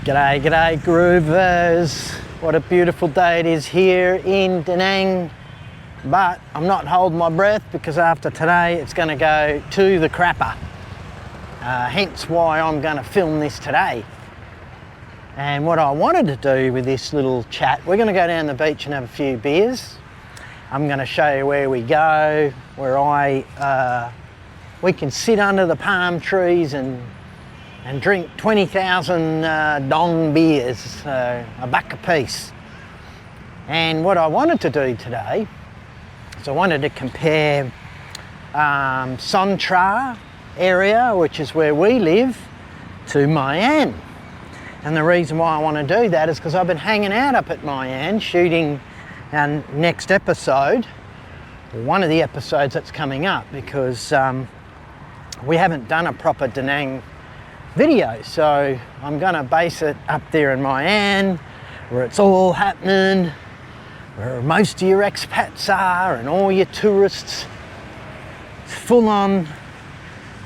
G'day, g'day groovers. What a beautiful day it is here in Da Nang. But I'm not holding my breath because after today it's going to go to the crapper. Hence why I'm going to film this today. And what I wanted to do with this little chat, we're going to go down the beach and have a few beers. I'm going to show you where we go, where we can sit under the palm trees and drink 20,000 dong beers, a buck a piece. And what I wanted to do today is I wanted to compare Sontra area, which is where we live, to Mayan. And the reason why I want to do that is because I've been hanging out up at Mayan shooting our next episode, one of the episodes that's coming up, because we haven't done a proper Da Nang video, so I'm going to base it up there in Mayan, where it's all happening, where most of your expats are and all your tourists. It's full on,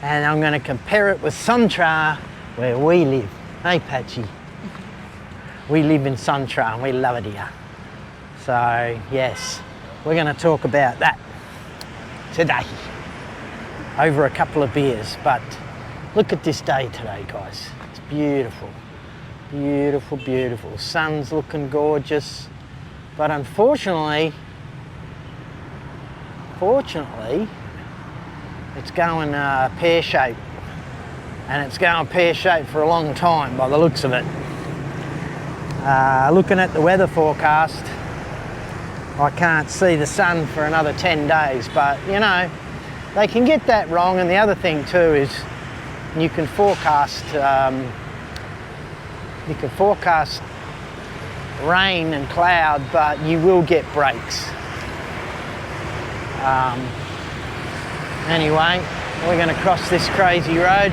and I'm going to compare it with Sontra, where we live. Hey Patchy, we live in Sontra and we love it here. So yes, we're going to talk about that today over a couple of beers. But look at this day today, guys. It's beautiful, beautiful, beautiful. Sun's looking gorgeous, but unfortunately, it's going pear-shaped, and it's going pear-shaped for a long time by the looks of it. Looking at the weather forecast, I can't see the sun for another 10 days, but you know, they can get that wrong. And the other thing too is you can forecast rain and cloud, but you will get breaks. Anyway, we're going to cross this crazy road.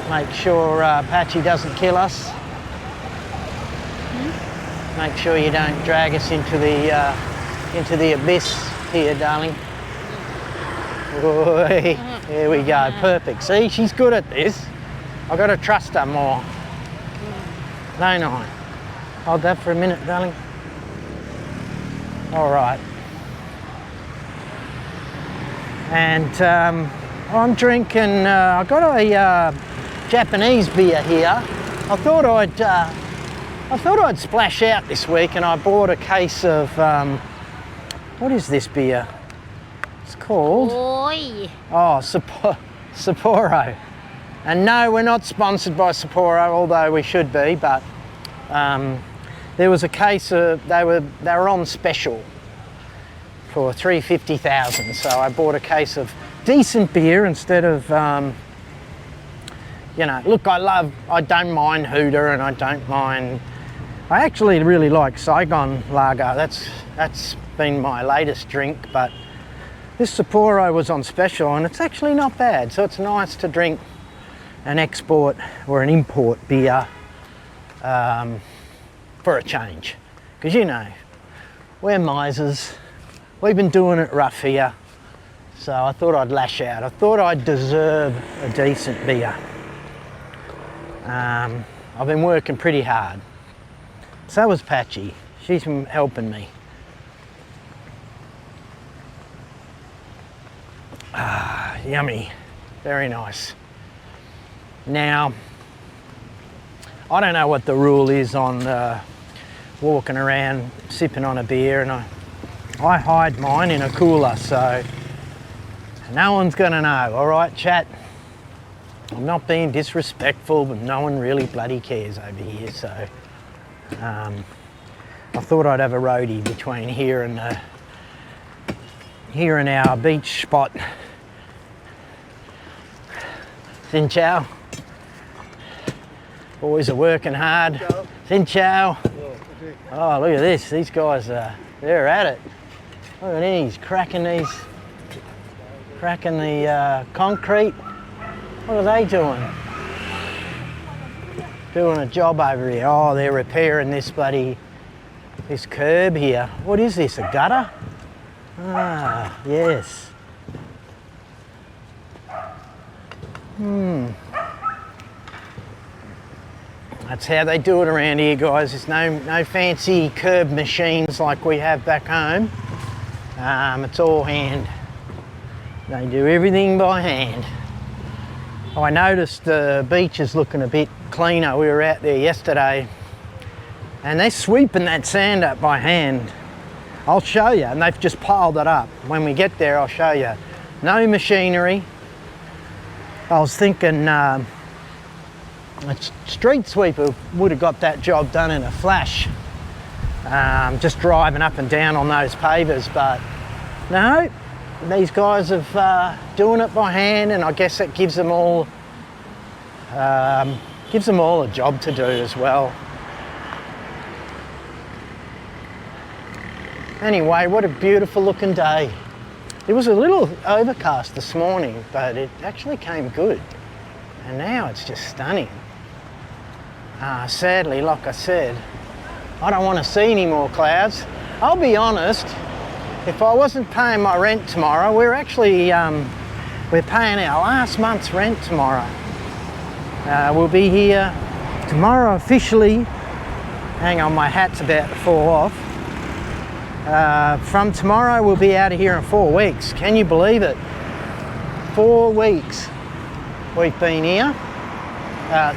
Make sure Patchy doesn't kill us. Make sure you don't drag us into the abyss here, darling. Oy, there we go, perfect. See, she's good at this. I've got to trust her more. Don't I? Hold that for a minute, darling. All right. And I'm drinking, I got a Japanese beer here. I thought I'd splash out this week, and I bought a case of what is this beer? It's called Sapporo. And no, we're not sponsored by Sapporo, although we should be. But there was a case of they were on special for 350,000. So I bought a case of decent beer instead of. You know, look, I don't mind Hooter, and I actually really like Saigon Lager. That's been my latest drink, but this Sapporo was on special, and it's actually not bad. So it's nice to drink an export or an import beer for a change. Because, you know, we're misers. We've been doing it rough here. So I thought I'd lash out. I thought I'd deserve a decent beer. I've been working pretty hard. So was Patchy. She's been helping me. Yummy. Very nice. Now, I don't know what the rule is on walking around sipping on a beer, and I hide mine in a cooler, so no one's gonna know. All right, chat? I'm not being disrespectful, but no one really bloody cares over here, so I thought I'd have a roadie between here and our beach spot. Xin chào. Boys are working hard. Xin chào. Oh, look at this. These guys, they're at it. Look at these, cracking the concrete. What are they doing? Doing a job over here. Oh, they're repairing this curb here. What is this, a gutter? Ah, yes. That's how they do it around here, guys. There's no fancy curb machines like we have back home. It's all hand. They do everything by hand. Oh, I noticed the beach is looking a bit cleaner. We were out there yesterday and they're sweeping that sand up by hand. I'll show you, and they've just piled it up. When we get there, I'll show you. No machinery. I was thinking a street sweeper would have got that job done in a flash. Just driving up and down on those pavers, but no, these guys are doing it by hand, and I guess it gives them all a job to do as well. Anyway, what a beautiful looking day. It was a little overcast this morning, but it actually came good. And now it's just stunning. Sadly, like I said, I don't want to see any more clouds. I'll be honest, if I wasn't paying my rent tomorrow, we're actually, we're paying our last month's rent tomorrow. We'll be here tomorrow officially. Hang on, my hat's about to fall off. From tomorrow we'll be out of here in 4 weeks. Can you believe it? 4 weeks we've been here.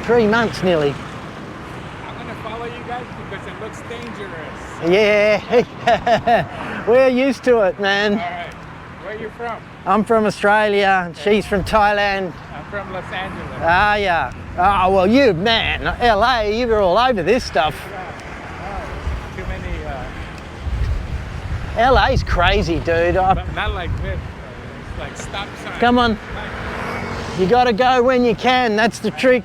3 months nearly. I'm going to follow you guys because it looks dangerous. Yeah, we're used to it, man. All right. Where are you from? I'm from Australia. She's from Thailand. I'm from Los Angeles. Ah, yeah. Oh, well, you, man, LA, you're all over this stuff. Oh, too many. LA's crazy, dude. But not like this. It's like stop sign. Come on. You got to go when you can. That's the trick.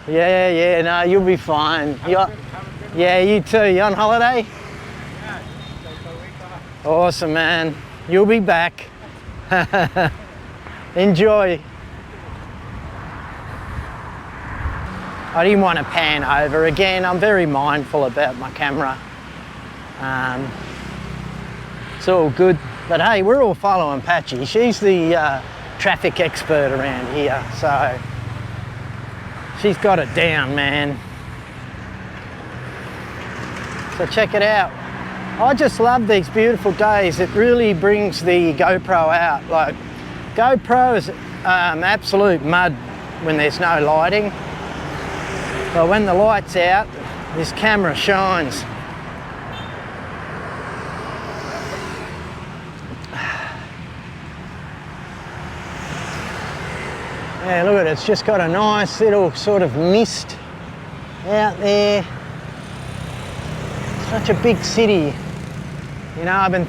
Yeah, no, you'll be fine. Yeah, you too. You on holiday? Yeah, take a week off. Awesome, man. You'll be back. Enjoy. I didn't want to pan over. Again, I'm very mindful about my camera. It's all good. But hey, we're all following Patchy. She's the traffic expert around here, so she's got it down, man. So check it out. I just love these beautiful days. It really brings the GoPro out. Like, GoPro is absolute mud when there's no lighting. But when the light's out, this camera shines. Yeah, look at it, it's just got a nice little sort of mist out there. Such a big city. You know, I've been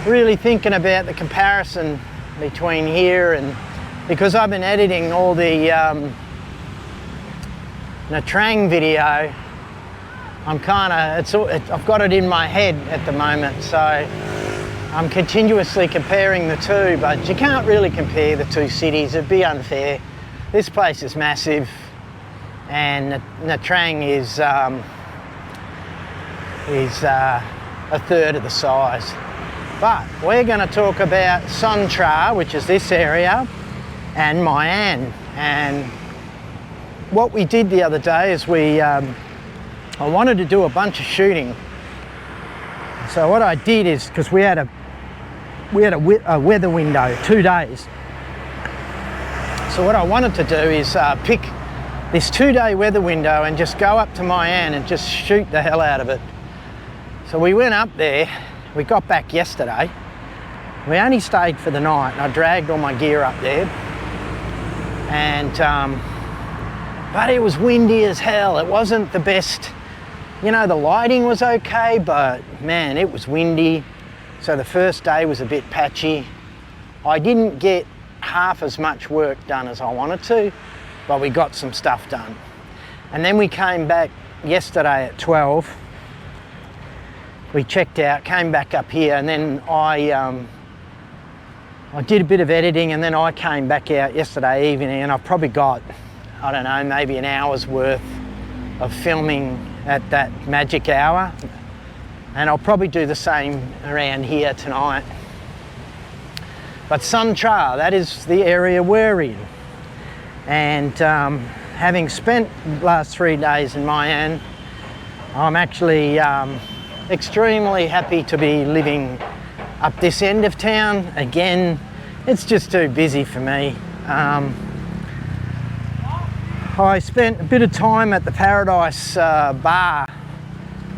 really thinking about the comparison between here and, because I've been editing all the Natrang video, I'm I've got it in my head at the moment, so I'm continuously comparing the two, but you can't really compare the two cities, it'd be unfair. This place is massive and Natrang is a third of the size. But we're going to talk about Sontra, which is this area, and Mayan. And what we did the other day is I wanted to do a bunch of shooting. So what I did is, because we had a weather window, 2 days. So what I wanted to do is pick this 2-day weather window and just go up to Mayan and just shoot the hell out of it. So we went up there, we got back yesterday. We only stayed for the night and I dragged all my gear up there. And, but it was windy as hell. It wasn't the best, you know, the lighting was okay, but man, it was windy. So the first day was a bit patchy. I didn't get half as much work done as I wanted to, but we got some stuff done. And then we came back yesterday at 12. We checked out, came back up here, and then I did a bit of editing, and then I came back out yesterday evening, and I've probably got, I don't know, maybe an hour's worth of filming at that magic hour. And I'll probably do the same around here tonight. But Sontra, that is the area we're in. And having spent the last 3 days in Mayan, I'm actually extremely happy to be living up this end of town. Again, it's just too busy for me. I spent a bit of time at the Paradise bar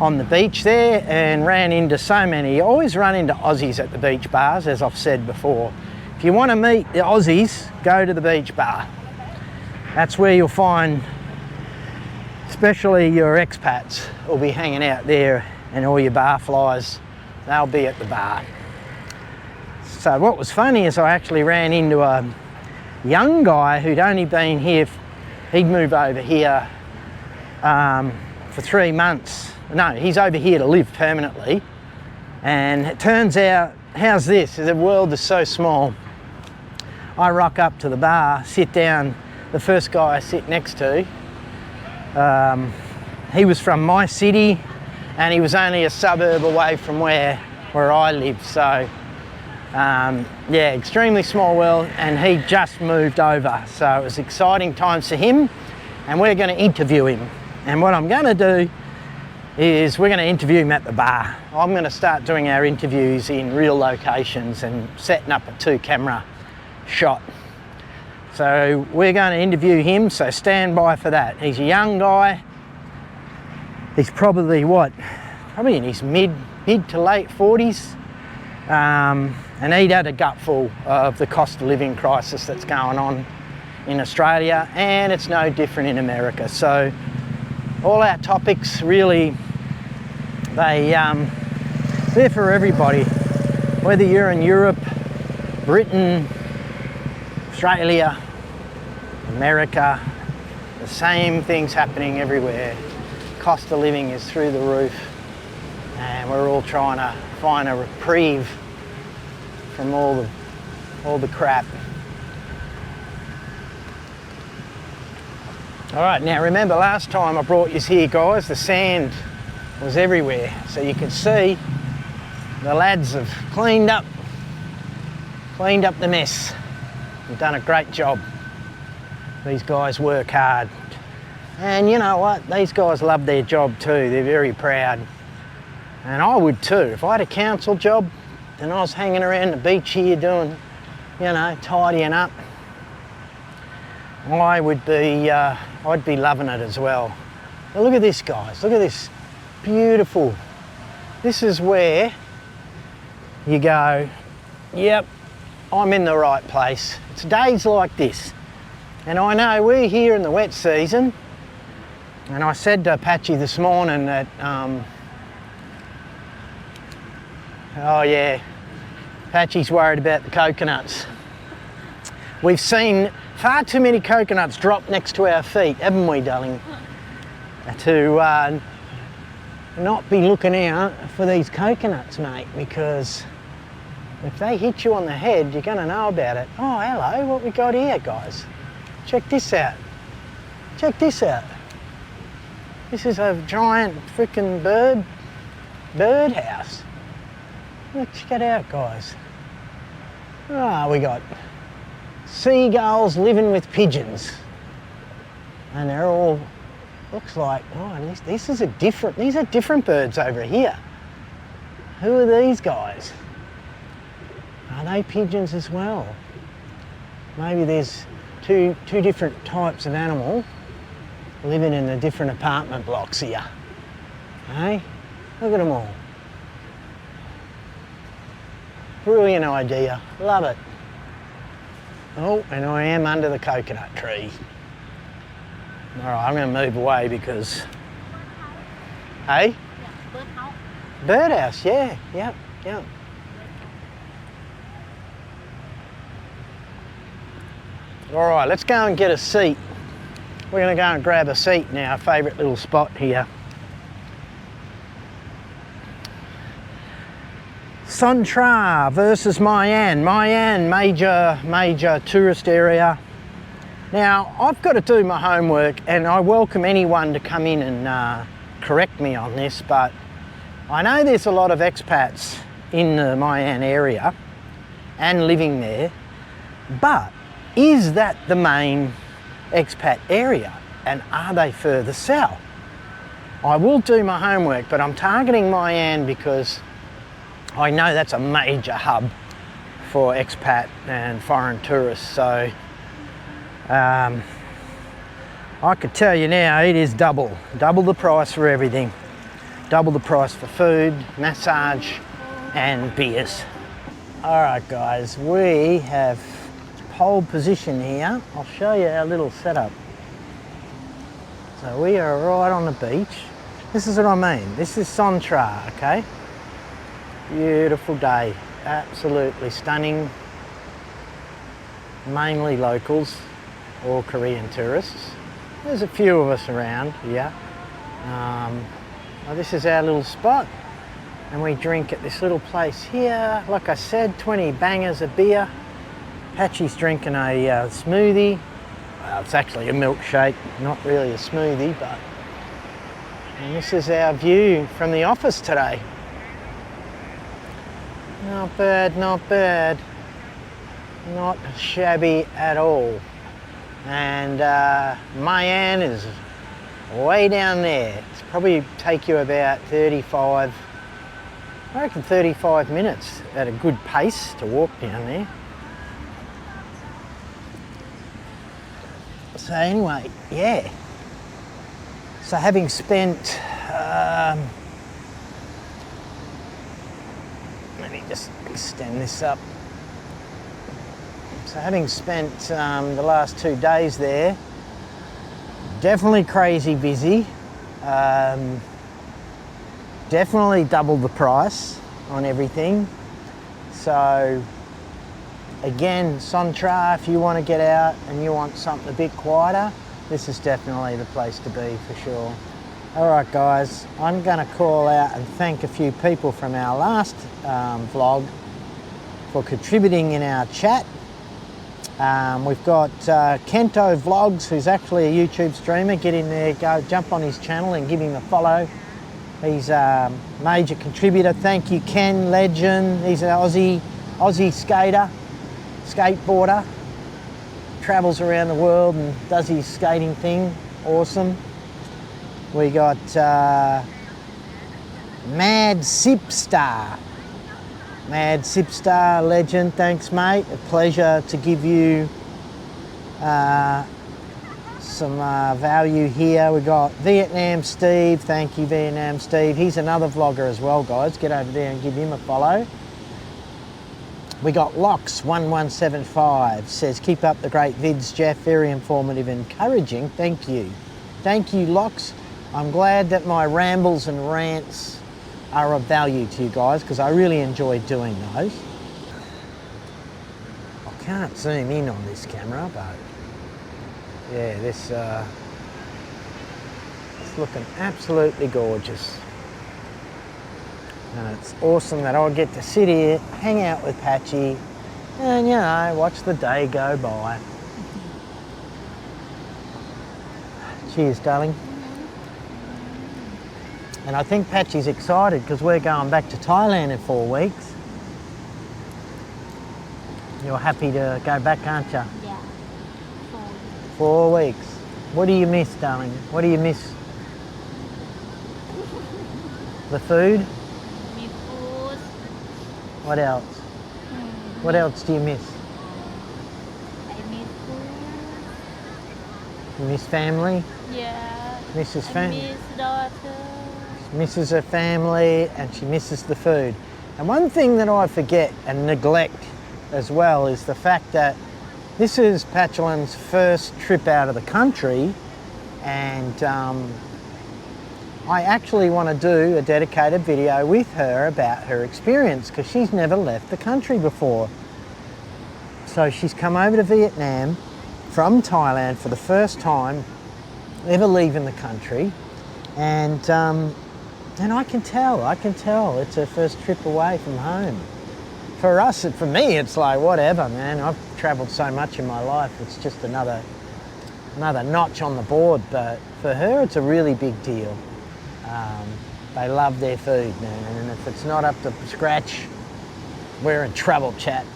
on the beach there and ran into so many. You always run into Aussies at the beach bars, as I've said before. If you want to meet the Aussies, go to the beach bar. That's where you'll find, especially your expats will be hanging out there, and all your bar flies, they'll be at the bar. So what was funny is I actually ran into a young guy who'd only been here. He'd move over here for 3 months. No, he's over here to live permanently. And it turns out, how's this? The world is so small. I rock up to the bar, sit down. The first guy I sit next to, he was from my city, and he was only a suburb away from where I live. So yeah, extremely small world, and he just moved over. So it was exciting times for him, and we're going to interview him. And what I'm going to do is we're going to interview him at the bar. I'm going to start doing our interviews in real locations and setting up a 2-camera shot. So we're going to interview him, so stand by for that. He's a young guy. He's probably probably in his mid to late 40s. And he'd had a gutful of the cost of living crisis that's going on in Australia, and it's no different in America. So all our topics really, they're for everybody. Whether you're in Europe, Britain, Australia, America, the same thing's happening everywhere. Cost of living is through the roof, and we're all trying to find a reprieve from all the crap. All right, now remember last time I brought you here, guys, the sand was everywhere. So you can see the lads have cleaned up the mess. They've done a great job. These guys work hard. And you know what? These guys love their job too. They're very proud. And I would too. If I had a council job and I was hanging around the beach here doing, you know, tidying up, I'd be loving it as well. Now look at this, guys. Look at this. Beautiful. This is where you go, yep, I'm in the right place. It's days like this. And I know we're here in the wet season, and I said to Patchy this morning that, oh yeah, Patchy's worried about the coconuts. We've seen far too many coconuts drop next to our feet, haven't we, darling? To not be looking out for these coconuts, mate, because if they hit you on the head, you're going to know about it. Oh, hello, what we got here, guys? Check this out. Check this out. This is a giant freaking birdhouse. Check it out, guys. Ah, we got seagulls living with pigeons, and they're all, looks like, oh, these are different birds over here. Who are these guys? Are they pigeons as well? Maybe there's two different types of animal living in the different apartment blocks here. Hey, look at them all. Brilliant idea, love it. Oh, and I am under the coconut tree. All right, I'm going to move away because... Hey? Yeah, birdhouse. Birdhouse, yeah, yep. All right, let's go and get a seat. We're going to go and grab a seat in our favourite little spot here. Sontra versus Mayan. Mayan, major tourist area. Now, I've got to do my homework, and I welcome anyone to come in and correct me on this, but I know there's a lot of expats in the Mayan area and living there, but is that the main expat area, and are they further south? I will do my homework, but I'm targeting Mayan because I know that's a major hub for expat and foreign tourists. So I could tell you now, it is double the price for everything. Double the price for food, massage and beers. All right guys, we have pole position here. I'll show you our little setup. So we are right on the beach. This is what I mean. This is Sontra, okay? Beautiful day, absolutely stunning. Mainly locals or Korean tourists. There's a few of us around here. Well, this is our little spot, and we drink at this little place here. Like I said, 20 bangers of beer. Patchy's drinking a smoothie. Well, it's actually a milkshake, not really a smoothie, but. And this is our view from the office today. Not bad, not bad. Not shabby at all. And Mayan is way down there. It's probably take you about 35, I reckon 35 minutes at a good pace to walk down there. So anyway, yeah. So having spent, let me just extend this up. So having spent the last 2 days there, definitely crazy busy. Definitely double the price on everything. So again, Sontra, if you want to get out and you want something a bit quieter, this is definitely the place to be for sure. All right guys, I'm going to call out and thank a few people from our last vlog for contributing in our chat. We've got Kento Vlogs, who's actually a YouTube streamer. Get in there, go jump on his channel and give him a follow. He's a major contributor. Thank you, Ken Legend. He's an Aussie skater, skateboarder. Travels around the world and does his skating thing. Awesome. We got Mad Sipstar. Mad Sipstar legend, thanks mate. A pleasure to give you some value here. We got Vietnam Steve, thank you Vietnam Steve. He's another vlogger as well guys. Get over there and give him a follow. We got Locks1175, says keep up the great vids Jeff, very informative and encouraging. Thank you. Thank you Locks. I'm glad that my rambles and rants are of value to you guys because I really enjoy doing those. I can't zoom in on this camera, but yeah, this it's looking absolutely gorgeous. And it's awesome that I get to sit here, hang out with Patchy, and you know, watch the day go by. Cheers, darling. And I think Patchy's excited because we're going back to Thailand in 4 weeks. You're happy to go back, aren't you? Yeah. 4 weeks. What do you miss, darling? What do you miss? The food? Miss food. What else? What else do you miss? I miss food. You miss family? Yeah. Mrs. I family? miss daughter. Misses her family and she misses the food. And one thing that I forget and neglect as well is the fact that this is Patchy's first trip out of the country, and I actually want to do a dedicated video with her about her experience because she's never left the country before. So she's come over to Vietnam from Thailand for the first time ever leaving the country, and I can tell it's her first trip away from home. For us, for me, it's like whatever, man. I've travelled so much in my life, it's just another notch on the board. But for her, it's a really big deal. They love their food, man, and if it's not up to scratch, we're in trouble, chat.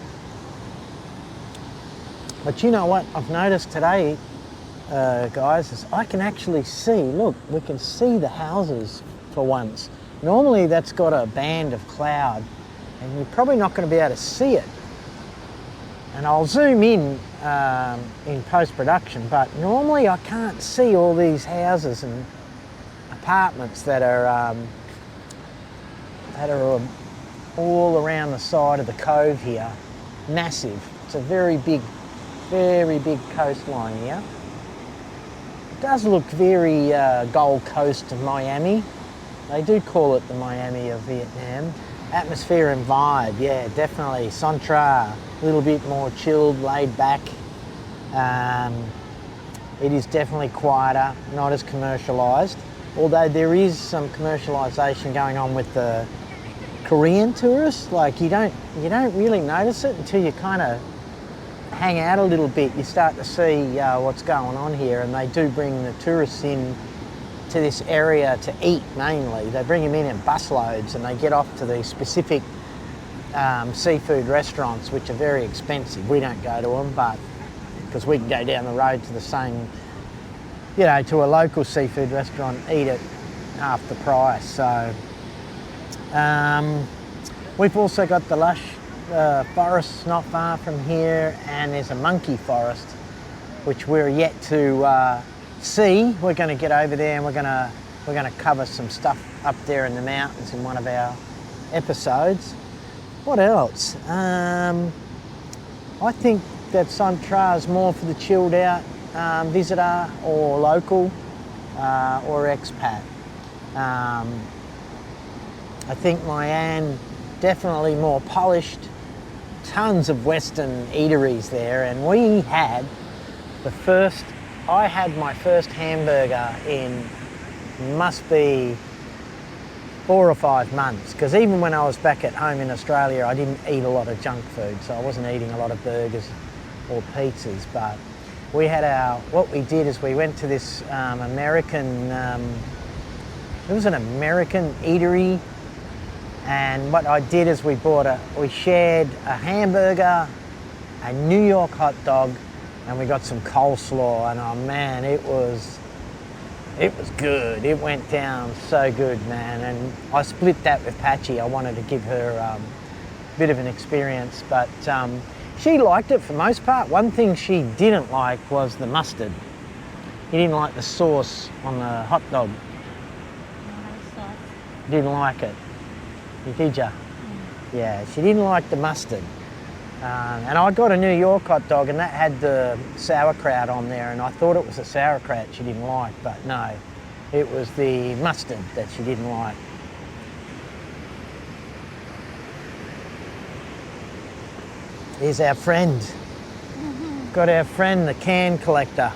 But you know what? I've noticed today, guys, is I can actually see, look, we can see the houses for once. Normally that's got a band of cloud and you're probably not going to be able to see it. And I'll zoom in post-production, but normally I can't see all these houses and apartments that are all around the side of the cove here. Massive. It's a very big coastline here. It does look very Gold Coast to Miami. They do call it the Miami of Vietnam. Atmosphere and vibe, yeah, definitely. Centra, a little bit more chilled, laid back. It is definitely quieter, not as commercialised. Although there is some commercialisation going on with the Korean tourists. Like you don't really notice it until you kind of hang out a little bit. You start to see what's going on here, and they do bring the tourists in to this area to eat mainly. They bring them in busloads and they get off to these specific seafood restaurants which are very expensive. We don't go to them, but because we can go down the road to the same, you know, to a local seafood restaurant, eat it half the price. So we've also got the lush forests not far from here, and there's a monkey forest which we're yet to see. We're going to get over there and we're going to cover some stuff up there in the mountains in one of our episodes. What else? I think that Centra is more for the chilled out visitor or local or expat. I think Mayan definitely more polished. Tons of Western eateries there, and I had my first hamburger in must be 4 or 5 months, because even when I was back at home in Australia I didn't eat a lot of junk food, so I wasn't eating a lot of burgers or pizzas. But what we did is we went to this American, it was an American eatery, and what I did is we shared a hamburger, a New York hot dog, and we got some coleslaw, and oh man, it was good. It went down so good, man. And I split that with Patchy. I wanted to give her a bit of an experience, but she liked it for the most part. One thing she didn't like was the mustard. He didn't like the sauce on the hot dog. Didn't like it. Did ya? Yeah, she didn't like the mustard. And I got a New York hot dog and that had the sauerkraut on there, and I thought it was the sauerkraut she didn't like, but no, it was the mustard that she didn't like. Here's our friend. Got our friend, the can collector.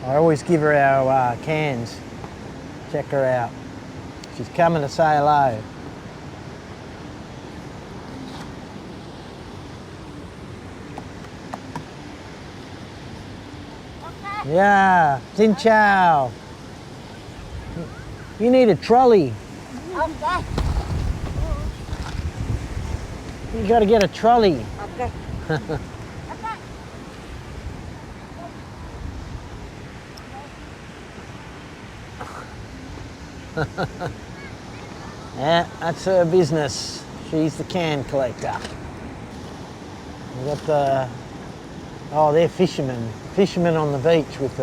I always give her our cans. Check her out. She's coming to say hello. Yeah, xin chào. You need a trolley. Okay. You got to get a trolley. Okay. Yeah, that's her business. She's the can collector. We got the, oh, they're fishermen. Fishermen on the beach with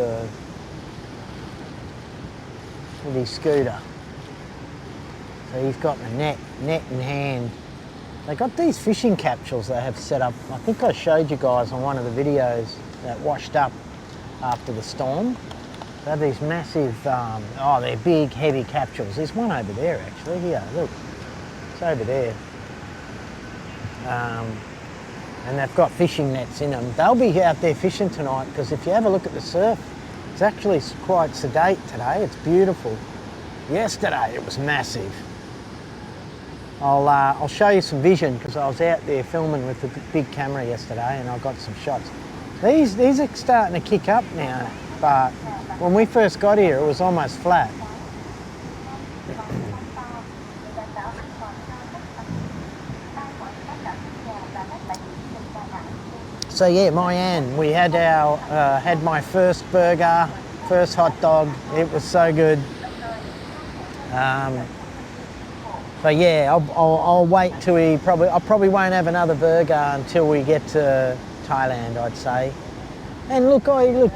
his scooter. So he's got the net in hand. They got these fishing capsules they have set up. I think I showed you guys on one of the videos that washed up after the storm. They have these massive, they're big, heavy capsules. There's one over there actually, here, look. It's over there. And they've got fishing nets in them. They'll be out there fishing tonight, because if you have a look at the surf, it's actually quite sedate today. It's beautiful. Yesterday it was massive. I'll show you some vision, because I was out there filming with the big camera yesterday and I got some shots. These are starting to kick up now, but when we first got here it was almost flat. So yeah, Mayan, we had had my first burger, first hot dog. It was so good. But yeah, I'll wait till I probably won't have another burger until we get to Thailand, I'd say. And look,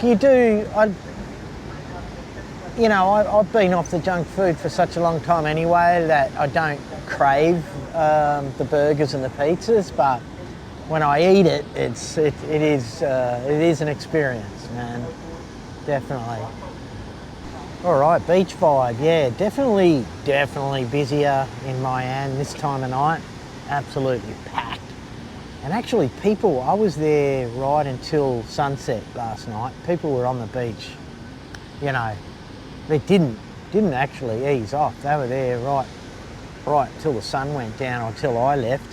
you do. I've been off the junk food for such a long time anyway that I don't crave the burgers and the pizzas. But when I eat it, it is an experience, man. Definitely. All right, beach vibe. Yeah, definitely busier in Mayan this time of night. Absolutely packed. And actually, I was there right until sunset last night. People were on the beach. They didn't actually ease off. They were there right till the sun went down or till I left.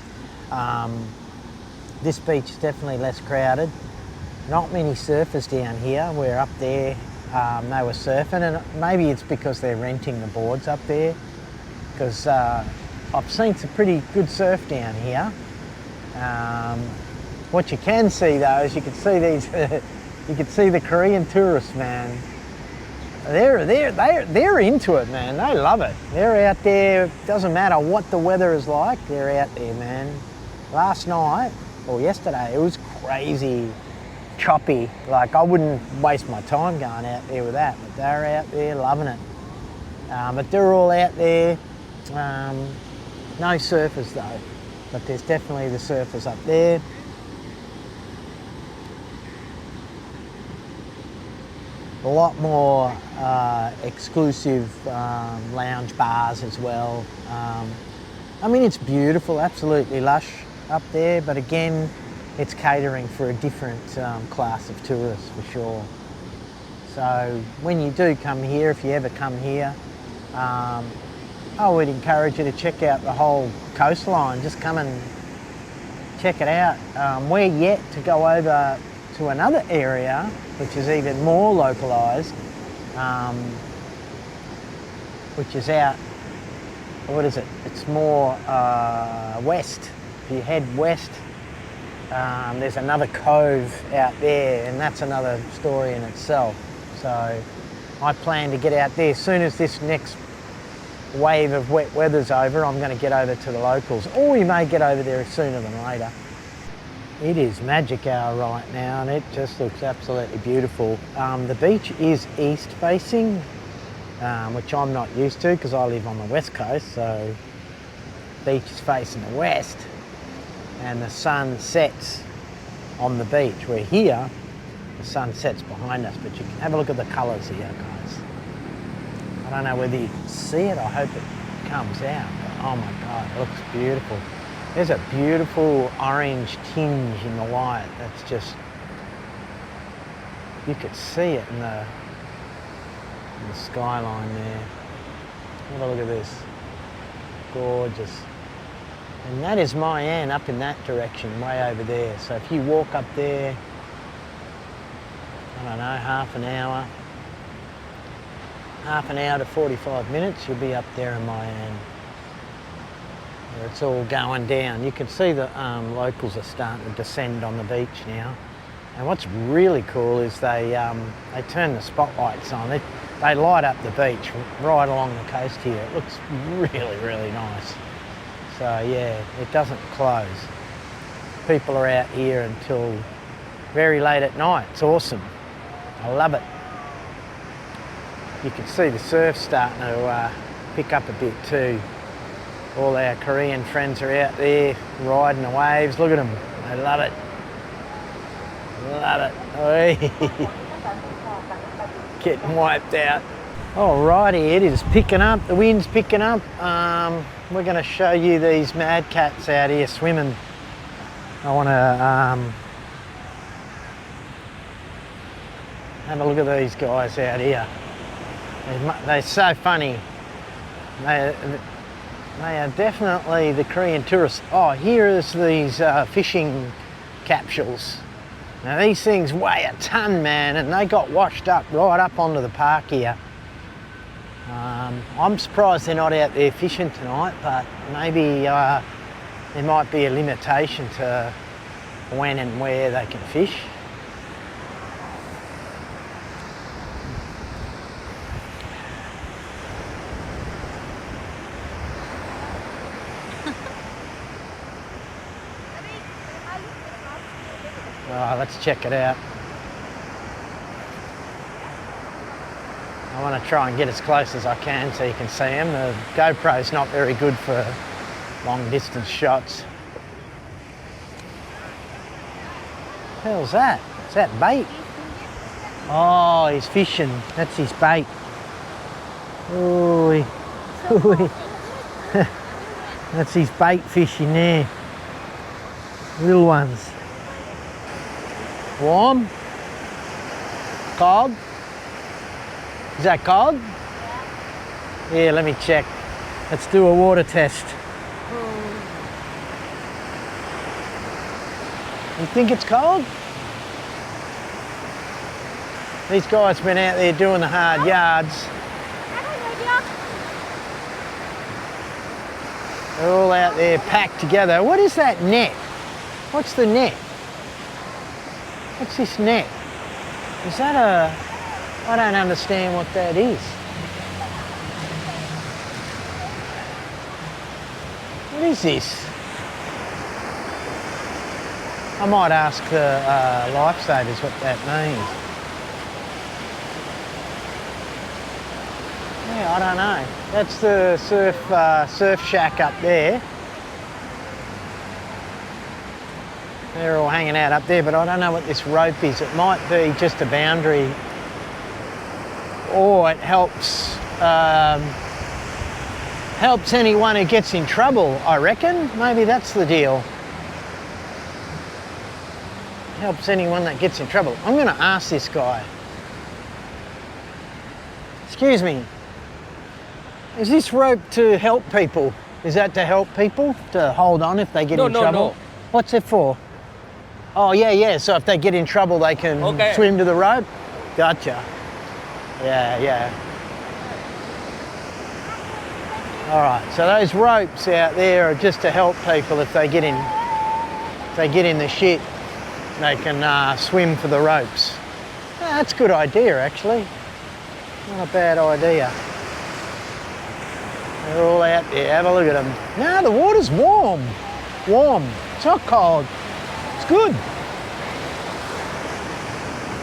This beach is definitely less crowded. Not many surfers down here. We're up there. They were surfing, and maybe it's because they're renting the boards up there, because I've seen some pretty good surf down here. What you can see though is you can see the Korean tourists, man. They're into it, man. They love it. They're out there. Doesn't matter what the weather is like. They're out there, man. Last night or yesterday, it was crazy. Choppy. Like, I wouldn't waste my time going out there with that, but they're out there loving it. But they're all out there. No surfers though, but there's definitely the surfers up there. A lot more exclusive lounge bars as well. I mean, it's beautiful, absolutely lush up there, but again, it's catering for a different class of tourists for sure. So when you do come here, if you ever come here, I would encourage you to check out the whole coastline. Just come and check it out. We're yet to go over to another area which is even more localised, which is out, what is it? It's more west. If you head west, there's another cove out there, and that's another story in itself. So I plan to get out there as soon as this next wave of wet weather's over. I'm going to get over to the locals, or we may get over there sooner than later. It is magic hour right now, and it just looks absolutely beautiful. The beach is east facing, which I'm not used to because I live on the west coast, so the beach is facing the west and the sun sets on the beach. We're here, the sun sets behind us, but you can have a look at the colours here, guys. I don't know whether you can see it. I hope it comes out, but oh my God, it looks beautiful. There's a beautiful orange tinge in the light. That's just, you could see it in the skyline there. Have a look at this. Gorgeous. And that is Mayan up in that direction, way over there. So if you walk up there, I don't know, half an hour to 45 minutes, you'll be up there in Mayan, where it's all going down. You can see the locals are starting to descend on the beach now. And what's really cool is they turn the spotlights on. They light up the beach right along the coast here. It looks really, really nice. So yeah, it doesn't close. People are out here until very late at night. It's awesome. I love it. You can see the surf starting to pick up a bit too. All our Korean friends are out there riding the waves. Look at them. They love it. Love it. Getting wiped out. Alrighty, it is picking up. The wind's picking up. We're going to show you these mad cats out here swimming. I want to have a look at these guys out here. They're so funny. They are definitely the Korean tourists. Oh, here is these fishing capsules. Now these things weigh a ton, man, and they got washed up right up onto the park here. I'm surprised they're not out there fishing tonight, but maybe there might be a limitation to when and where they can fish. Oh, let's check it out. I want to try and get as close as I can so you can see them. The GoPro's not very good for long distance shots. What the hell's that? Is that bait? Oh, he's fishing. That's his bait. Ooh. Ooh. That's his bait fishing there. Little ones. Warm? Cold? Is that cold? Yeah, let me check. Let's do a water test. You think it's cold? These guys have been out there doing the hard yards. They're all out there packed together. What is that net? What's the net? What's this net? Is that a... I don't understand what that is. What is this? I might ask the lifesavers what that means. Yeah, I don't know. That's the surf shack up there. They're all hanging out up there, but I don't know what this rope is. It might be just a boundary, or it helps helps anyone who gets in trouble, I reckon. Maybe that's the deal. Helps anyone that gets in trouble. I'm going to ask this guy. Excuse me. Is this rope to help people? Is that to help people? To hold on if they get in trouble? No. What's it for? Oh, yeah. So if they get in trouble, they can swim to the rope? Gotcha. Yeah. All right, so those ropes out there are just to help people if they get in the shit, they can swim for the ropes. That's a good idea, actually. Not a bad idea. They're all out there, have a look at them. No, the water's warm. Warm, it's not cold. It's good.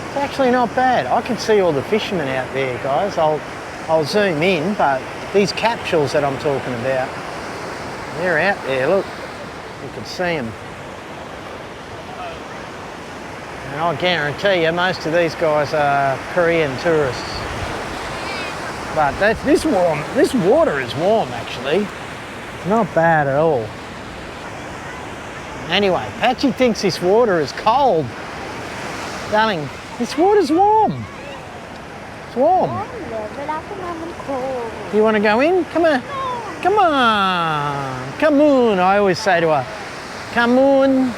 It's actually not bad. I can see all the fishermen out there, guys. I'll zoom in, but these capsules that I'm talking about, they're out there, look. You can see them. And I guarantee you, most of these guys are Korean tourists. But this water is warm, actually. Not bad at all. Anyway, Patchy thinks this water is cold. Darling, this water's warm. It's warm. You want to go in? Come on. Come on. Come on. I always say to her, come on.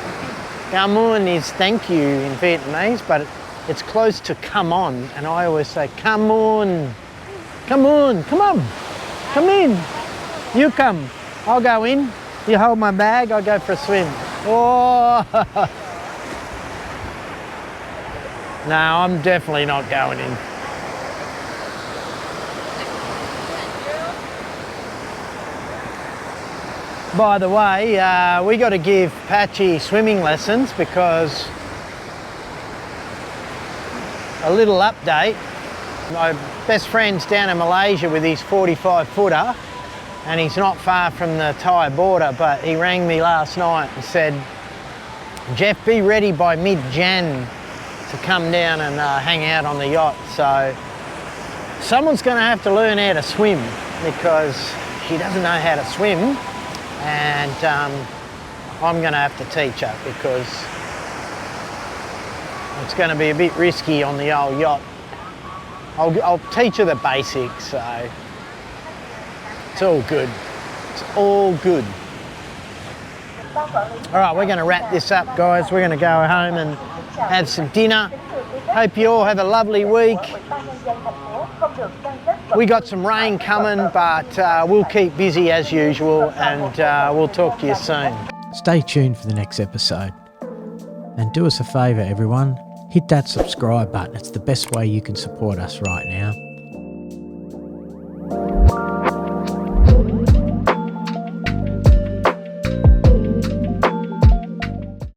Come on is thank you in Vietnamese, but it's close to come on. And I always say, come on. Come on. Come on. Come in. You come. I'll go in. You hold my bag, I'll go for a swim. Oh. No, I'm definitely not going in. By the way, we got to give Patchy swimming lessons because a little update. My best friend's down in Malaysia with his 45-footer and he's not far from the Thai border, but he rang me last night and said, Jeff, be ready by mid-Jan to come down and hang out on the yacht. So someone's going to have to learn how to swim because she doesn't know how to swim. And I'm going to have to teach her because it's going to be a bit risky on the old yacht. I'll teach her the basics, so it's all good. It's all good. All right, we're going to wrap this up, guys. We're going to go home and have some dinner. Hope you all have a lovely week. We got some rain coming, but we'll keep busy as usual and we'll talk to you soon. Stay tuned for the next episode. And do us a favour everyone, hit that subscribe button. It's the best way you can support us right now.